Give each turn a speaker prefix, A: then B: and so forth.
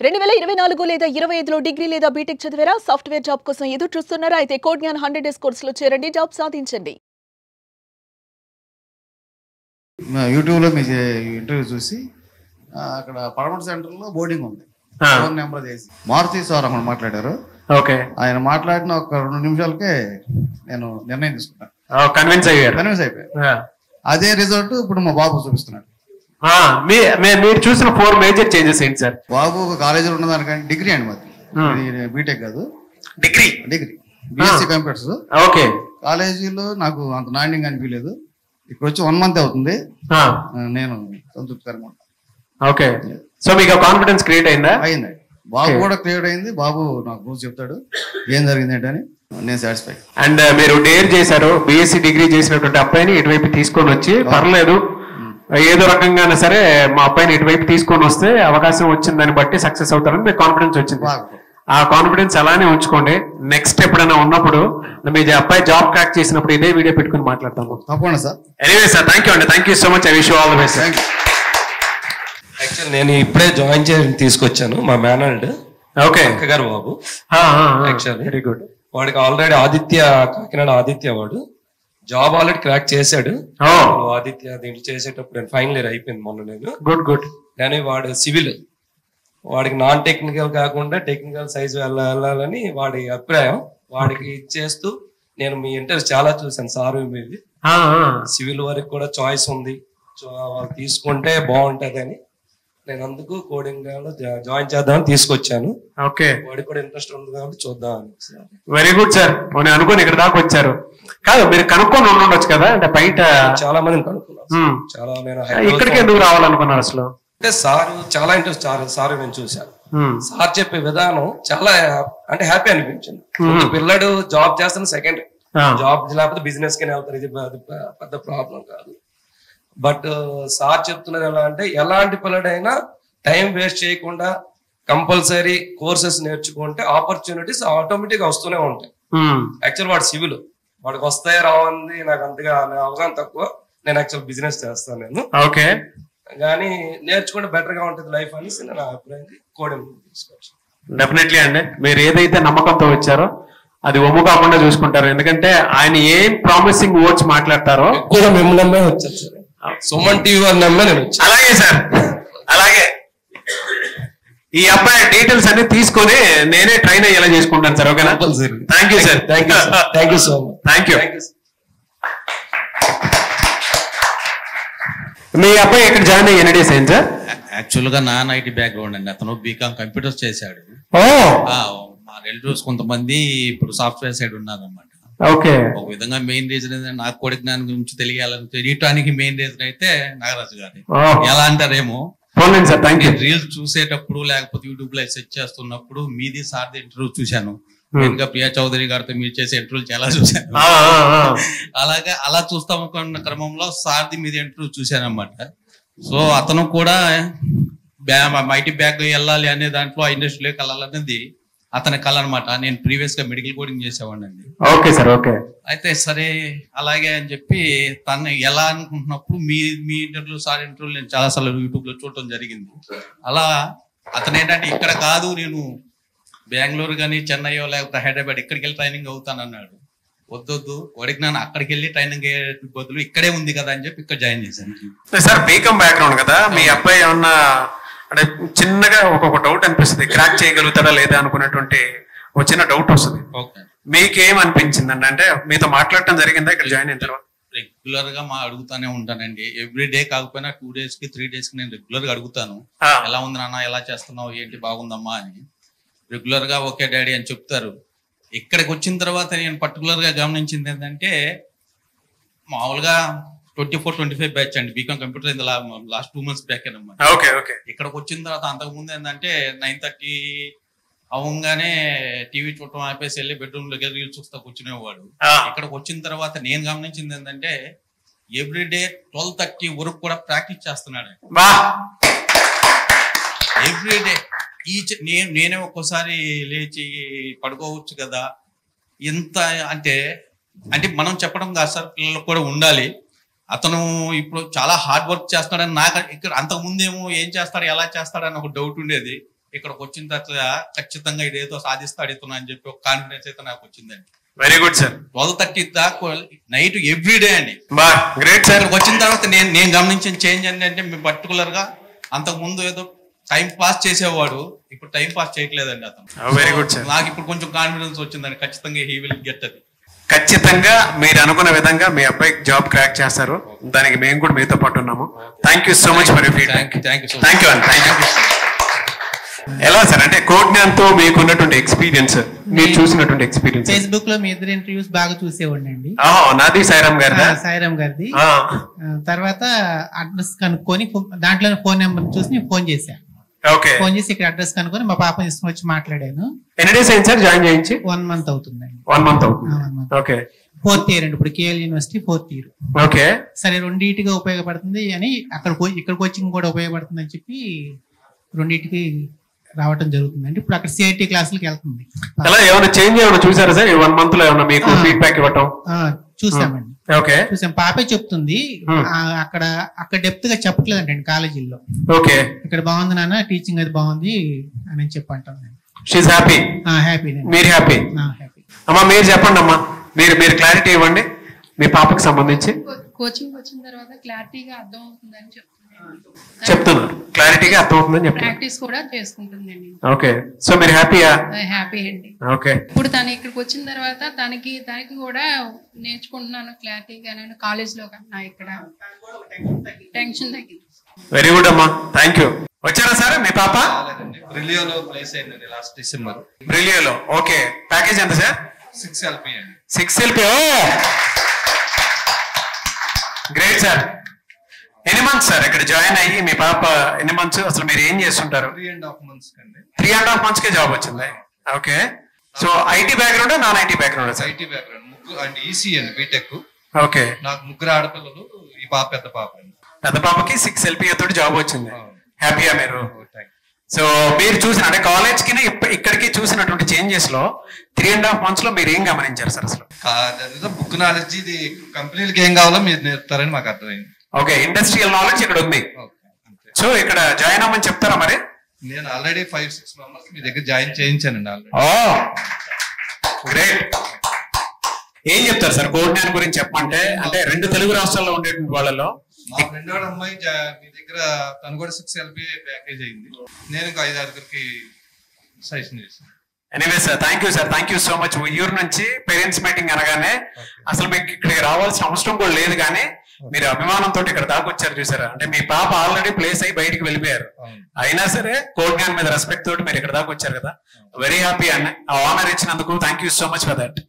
A: 2024 లేదా 25లో డిగ్రీ లేదా బీటెక్ చదివారా? సాఫ్ట్‌వేర్ జాబ్ కోసం ఎదురు చూస్తున్నారా? అయితే కోడ్ జ్ఞాన్ 100 డేస్ కోర్సులో చేరండి, జాబ్ సాధించండి.
B: యూట్యూబ్లో మీ ఇంటర్వ్యూ చూసి అక్కడ పడమటి సెంటర్లో బోర్డింగ్ ఉంది. ఫోన్ నెంబర్ చేసి మారుతి సార్ అక్కడ మాట్లాడారు.
C: ఓకే,
B: ఆయన మాట్లాడిన ఒక 2 నిమిషాలకే నేను నిర్ణయం తీసుకున్నాను.
C: కన్విన్స్
B: అయిపోయాను. అదే రిజల్ట్ ఇప్పుడు మా బాబు చూపిస్తున్నాడు.
C: మీరు చూసిన 4 మేజర్ చేంజెస్ ఏంటి సార్?
B: బాబు కాలేజీలో ఉన్నదానికంటే డిగ్రీ అండి మాది, బీటెక్ కాదు,
C: డిగ్రీ
B: బీఎస్సీ కంప్యూటర్స్.
C: ఓకే,
B: కాలేజీలో నాకు అంత నాణ్యంగా అనిపించలేదు. ఇక్కడ వచ్చి 1 మంత్ అవుతుంది, నేను సంతృప్తికరంగా ఉంటాను.
C: ఓకే, సో మీకు కాన్ఫిడెన్స్ క్రియేట్ అయిందా?
B: అయింది. బాబు కూడా క్రియేట్ అయింది. బాబు నాకు రోజు చెప్తాడు ఏం జరిగింది ఏంటని. నేను సాటిస్ఫై.
C: అండ్ మీరు డేర్ చేశారు, బీఎస్సీ డిగ్రీ చేసినటువంటి అబ్బాయిని ఇటువైపు తీసుకొని వచ్చి, పర్లేదు ఏదో రకంగానే సరే మా అబ్బాయిని ఇటువైపు తీసుకొని వస్తే అవకాశం వచ్చిందని బట్టి సక్సెస్ అవుతారని మీకు కాన్ఫిడెన్స్ వచ్చింది. ఆ కాన్ఫిడెన్స్ అలానే ఉంచుకోండి. నెక్స్ట్ ఎప్పుడైనా ఉన్నప్పుడు మీ అబ్బాయి జాబ్ క్రాక్ చేసినప్పుడు ఇదే వీడియో పెట్టుకుని మాట్లాడతాము.
B: తప్పకుండా sir.
C: Anyway sir, thank you అండి, thank you so much. I wish you all the best.
D: Actual నేను ఇప్పుడే జాయిన్ చేసి తీసుకొచ్చాను మా మేనల్డ్.
C: ఓకే,
D: అక్క గారు బాబు. Actually
C: very good.
D: వాడికి ఆల్రెడీ ఆదిత్య, కాకినాడ ఆదిత్య వాడు జాబ్ ఆల్రెడీ క్రాక్ చేశాడు. ఆదిత్య దీంట్లో చేసేటప్పుడు నేను ఫైనల్ ఇయర్ అయిపోయింది మొన్న. నేను
C: గుడ్.
D: కానీ వాడు సివిల్, వాడికి నాన్ టెక్నికల్ కాకుండా టెక్నికల్ సైజ్ వెళ్ళాలని వాడి అభిప్రాయం. వాడికి ఇచ్చేస్తూ నేను మీ ఇంటర్వ్యూ చాలా చూసాను సార్. మీది సివిల్ వరకు కూడా చాయిస్ ఉంది, వాళ్ళు తీసుకుంటే బాగుంటది అని నేను అందుకు కోడింగ్ జాయిన్ చేద్దామని తీసుకొచ్చాను.
C: ఓకే,
D: వాడికి కూడా ఇంట్రెస్ట్ ఉంది కాబట్టి చూద్దామని.
C: Very good sir. నేను అనుకోని ఇక్కడ దాకా వచ్చారు. కాదు, మీరు కనుక్కొని ఉండొచ్చు కదా, అంటే బయట
D: చాలా మందిని కనుక్కున్నాను. చాలా నేను
C: ఇక్కడికి ఎందుకు రావాలనుకున్నారు అసలు?
D: అంటే సార్ చాలా ఇంట్రెస్ట్, సార్ నేను చూశాను. సార్ చెప్పే విధానం చాలా అంటే హ్యాపీ అనిపించింది. పిల్లడు జాబ్ చేస్తున్న సెకండ్, జాబ్ లేకపోతే బిజినెస్ కి వెళ్తారు, ఇది పెద్ద ప్రాబ్లం కాదు. బట్ సార్ చెప్తున్నది ఎలా అంటే, ఎలాంటి పిల్లడైనా టైం వేస్ట్ చేయకుండా కంపల్సరీ కోర్సెస్ నేర్చుకుంటే ఆపర్చునిటీస్ ఆటోమేటిక్ గా వస్తూనే ఉంటాయి. యాక్చువల్ వాడు సివిల్, వాడికి వస్తాయి రావంది నాకు అంతగా అవగాహన తక్కువ. నేను యాక్చువల్ బిజినెస్ చేస్తాను నేను.
C: ఓకే,
D: కానీ నేర్చుకుంటే బెటర్ గా ఉంటుంది లైఫ్ అనేసి నేను అభిప్రాయం కోడింగ్ తీసుకోవచ్చు.
C: డెఫినెట్లీ అండి, మీరు ఏదైతే నమ్మకంతో వచ్చారో అది ఒమ్ము కాకుండా చూసుకుంటారు. ఎందుకంటే ఆయన ఏం ప్రామిసింగ్ వర్డ్స్ మాట్లాడతారో
D: ఎక్కువగా మేము నమ్మే వచ్చారు సార్. సుమన్ టీవీ వారు నమ్మే నేను వచ్చాను.
C: అలాగే సార్, అలాగే ఈ అబ్బాయి డీటెయిల్స్ అన్ని తీసుకొని నేనే ట్రైన్ అయ్యేలా చేసుకుంటాను సార్. ఓకేనా? Thank you sir.
D: Thank you so much.
C: Thank you. మీ అబ్బాయి ఎక్కడ జాయిన్ అయ్యి ఎన్ని డేస్ అయింది సార్?
E: యాక్చువల్ గా నాన్ ఐటీ బ్యాక్గ్రౌండ్ అండి. అతను బీకామ్ కంప్యూటర్స్ చేశాడు. మా రిలేటివ్స్ కొంతమంది ఇప్పుడు సాఫ్ట్వేర్ సైడ్ ఉన్నారన్నమాట.
C: ఓకే,
E: ఒక విధంగా మెయిన్ రీజన్ ఏంటంటే నాకు కోడి జ్ఞానం గురించి తెలియటానికి మెయిన్ రీజన్ అయితే నాగరాజు గారి. ఎలా అంటారేమో, రీల్స్ చూసేటప్పుడు లేకపోతే యూట్యూబ్ లో సెర్చ్ చేస్తున్నప్పుడు మీది సార్ది ఇంటర్వ్యూ చూశాను. ఇంకా ప్రియా చౌదరి గారితో మీరు చేసే ఇంటర్వ్యూలు చాలా చూశాను. అలాగే అలా చూస్తామనుకున్న క్రమంలో సార్ది మీద ఇంటర్వ్యూ చూశాను అన్నమాట. సో అతను కూడా ఐటీ బ్యాక్ వెళ్ళాలి అనే దాంట్లో ఇండస్ట్రీలోకి వెళ్ళాలనేది అతని కళ అనమాట. నేను ప్రీవియస్ గా మెడికల్ కోడింగ్ చేసేవాడిని అండి.
C: Okay sir. ఓకే,
E: అయితే సరే అలాగే అని చెప్పి తను ఎలా అనుకుంటున్నప్పుడు మీ ఇంటర్వ్యూ సార్ ఇంటర్వ్యూ నేను చాలా సార్లు యూట్యూబ్ లో చూడటం జరిగింది. అలా అతను ఏంటంటే ఇక్కడ కాదు, నేను బెంగళూరు కానీ చెన్నైయో లేకపోతే హైదరాబాద్ ఇక్కడికి వెళ్ళి ట్రైనింగ్ అవుతాను అన్నాడు. వద్దొద్దు, వాడికి నేను అక్కడికి వెళ్ళి ట్రైనింగ్ అయ్యే బదులు ఇక్కడే ఉంది కదా అని చెప్పి ఇక్కడ జాయిన్ చేశాను.
C: సార్ బీకామ్ బ్యాక్గ్రౌండ్ కదా, మీ అబ్బాయి ఏమన్నా అంటే చిన్నగా ఒక్కొక్క డౌట్ అనిపిస్తుంది, క్రాక్ చేయగలుగుతాడా లేదా అనుకున్నటువంటి ఒక చిన్న డౌట్ వస్తుంది. మీకేం అనిపించింది అండి? అంటే మీతో మాట్లాడటం జరిగిందా ఇక్కడ జాయిన్ అయిన తర్వాత?
E: రెగ్యులర్ గా అడుగుతానే ఉంటానండి. ఎవ్రీ డే కాకపోయినా 2 days కి 3 days కి నేను రెగ్యులర్ గా అడుగుతాను, ఎలా ఉంది నాన్న, ఎలా చేస్తున్నావు, ఏంటి, బాగుందమ్మా అని. రెగ్యులర్ గా ఓకే డాడీ అని చెప్తారు. ఇక్కడికి వచ్చిన తర్వాత నేను పర్టికులర్ గా గమనించింది ఏంటంటే, మామూలుగా 24-25 బ్యాచ్ అండి BCom computer in last 2 months back అనమాట. ఇక్కడికి వచ్చిన తర్వాత అంతకుముందు ఏంటంటే 9:30 అవ్వగానే టీవీ చూడటం ఆపేసి వెళ్ళి బెడ్రూమ్ లోకి వెళ్ళి రీల్స్ చూస్తా కూర్చునేవాడు. ఇక్కడికి వచ్చిన తర్వాత నేను గమనించింది ఏంటంటే ఎవ్రీడే 12:30 వరకు కూడా ప్రాక్టీస్ చేస్తున్నాడు ఎవ్రీడే. నేనే ఒక్కోసారి లేచి పడుకోవచ్చు కదా, ఇంత అంటే మనం చెప్పడం కాదు సార్, పిల్లలకు కూడా ఉండాలి. అతను ఇప్పుడు చాలా హార్డ్ వర్క్ చేస్తాడని నాకు ఇక్కడ అంతకుముందేమో ఏం చేస్తాడు, ఎలా చేస్తాడని ఒక డౌట్ ఉండేది. ఇక్కడికి వచ్చిన తర్వాత ఖచ్చితంగా ఇదేదో సాధిస్తా అడుగుతున్నా అని చెప్పి ఒక కాన్ఫిడెన్స్ అయితే నాకు వచ్చిందండి.
C: Very good sir.
E: 12:30 దాకా నైట్ ఎవ్రీడే అండి.
C: Great sir.
E: వచ్చిన తర్వాత నేను గమనించిన చేంజ్ ఏంటంటే మేము పర్టికులర్ గా అంతకు ముందు ఏదో టైం పాస్ చేసేవాడు, ఇప్పుడు టైం పాస్ చేయట్లేదండి అతను.
C: Very good sir.
E: నాకు ఇప్పుడు కొంచెం కాన్ఫిడెన్స్ వచ్చిందండి, ఖచ్చితంగా హీ విల్ గెట్ అది.
C: ఖచ్చితంగా మీరు అనుకున్న విధంగా మీ అబ్బాయికి జాబ్ క్రాక్ చేస్తారు, దానికి మేము కూడా మీతో పాటు ఉన్నాము. Thank you so much for your feedback. Thank you అండి. ఎలా సార్ అంటే కోజ్ఞాన్తో మీకు ఉన్నటువంటి ఎక్స్పీరియన్స్, మీరు చూసినటువంటి ఎక్స్పీరియన్స్?
F: ఫేస్బుక్ లో మీ ఇద్దరు ఇంటర్వ్యూస్ బాగా చూసేవాడినండి.
C: నాది సాయిరామ్
F: గారిది. తర్వాత అడ్రస్ కనుక్కొని దాంట్లో ఫోన్ నెంబర్ చూసి ఫోన్ చేశాను. ఫోన్ చేసి ఇక్కడ అడ్రస్ కనుక్కొని మా పాప తీసుకుని వచ్చి మాట్లాడాను.
C: ఎన్ని డేస్ అయింది సార్ జాయిన్ చేయించి?
F: 1 month అవుతుందండి.
C: 1 month అవుతుంది. ఓకే.
F: 4th year అండి ఇప్పుడు KL university 4th year.
C: Okay.
F: సరే రెండింటిగా ఉపయోగపడుతుంది అని ఇక్కడ కోచింగ్ కూడా ఉపయోగపడుతుంది అని చెప్పి రెండింటికి రావటం జరుగుతుందండి. ఇప్పుడు అక్కడ సిఐటి క్లాసులకి వెళ్తుంది.
C: అలా ఏమైనా చేంజ్ ఏమైనా చూసారా సార్ ఈ 1 month లో? ఏమైనా మీకు ఫీడ్బ్యాక్ ఇవ్వటం?
F: చూసామండి.
C: ఓకే.
F: చూసాం. పాపే చెప్తుంది అక్కడ డెప్త్ గా చెప్పట్లేదంటండి కాలేజీల్లో.
C: ఓకే.
F: ఇక్కడ బాగుంది నాన్న, టీచింగ్ అది బాగుంది అని చెప్పంటాను.
C: She happy.
F: హ్యాపీ.
C: మీరు హ్యాపీ?
F: హ్యాపీ.
C: అమ్మా మీరు చెప్పండి అమ్మా, మీరు క్లారిటీ ఇవ్వండి మీ పాపకి సంబంధించి.
G: కోచింగ్ వచ్చిన తర్వాత క్లారిటీగా అర్థం అవుతుందని
C: చెప్తున్నారు. క్లారిటీగా అర్థం అవుతుందని చెప్తున్నారు.
G: ప్రాక్టీస్ కూడా చేసుకుంటుందండి.
C: ఓకే. సో మీరు హ్యాపీయా?
G: హ్యాపీ అండి.
C: ఓకే.
G: ఇప్పుడు తను ఇక్కడికి వచ్చిన తర్వాత దానికి కూడా నేర్చుకుంటున్నాను క్లారిటీగా. నేను కాలేజ్ లో కన్నా ఇక్కడ టెన్షన్ తగ్గింది.
C: వెరీ గుడ్ అమ్మా, థ్యాంక్ యూ. వచ్చారా సార్ మీ పాప?
D: బ్రిలియోలో ప్లేస్ అయిందండి లాస్ట్ డిసెంబర్.
C: బ్రిలియోలో. ఓకే. ప్యాకేజ్ ఎంత సార్?
D: 6 LP అండి.
C: 6 LP. Great sir. ఎన్ని మంత్స్ సార్ ఇక్కడ జాయిన్ అయ్యి మీ పాప ఎన్ని మంత్స్? అసలు మీరు ఏం చేస్తుంటారు?
D: 3.5 months కండి.
C: 3.5 months కే జాబ్ వచ్చింది. Okay. So IT background, non IT background?
D: IT background. ముగ్గురు అండ్ ఈసీ అండి, బీటెక్.
C: ఓకే.
D: నాకు 3 ఆడపిల్లలు, ఈ పాప పెద్ద పాప.
C: పెద్ద పాపకి 6 LP తోటి జాబ్ వచ్చింది. హ్యాపీయా మీరు? సో మీరు చూసిన అంటే కాలేజ్ కి ఇక్కడికి చూసినటువంటి చేంజెస్ లో 3.5 months లో మీరు ఏం గమనించారు సార్? అసలు
D: బుక్ నాలెడ్జ్, ఇది కంపెనీలకి ఏం కావాలో మీరు నేర్పుతారని మాకు అర్థమైంది.
C: ఓకే. ఇండస్ట్రియల్ నాలెడ్జ్ ఇక్కడ ఉంది. సో ఇక్కడ జాయిన్ అవ్వమని చెప్తారా మరి?
D: నేను ఆల్రెడీ 5-6 మెంబర్స్ మీ దగ్గర జాయిన్ చేయించానండి ఆల్రెడీ.
C: గ్రేట్. ఏం చెప్తారు సార్ కోజ్ఞాన్ గురించి చెప్పమంటే? అంటే 2 తెలుగు రాష్ట్రాల్లో ఉండేటువంటి వాళ్ళలో
D: మా ఫ్రెండ్ వాడు అమ్మాయి మీ దగ్గర, తను కూడా 6 LP ప్యాకేజ్ అయింది. నేను 5-6కి సజెషన్ చేశాను.
C: Anyway sir, thank you sir, thank you so much. ఊరు నుంచి పేరెంట్స్ మీటింగ్ అనగానే అసలు మీకు ఇక్కడికి రావాల్సిన అవసరం కూడా లేదు, కానీ మీరు అభిమానంతో ఇక్కడ దాకా వచ్చారు చూసారా. అంటే మీ పాప ఆల్రెడీ ప్లేస్ అయ్యి బయటికి వెళ్ళిపోయారు, అయినా సరే కోజ్ఞాన్ మీద రెస్పెక్ట్ తోటి మీరు ఇక్కడ దాకా వచ్చారు కదా. వెరీ హ్యాపీ అండి. ఆ ఆనర్ ఇచ్చినందుకు thank you so much for that.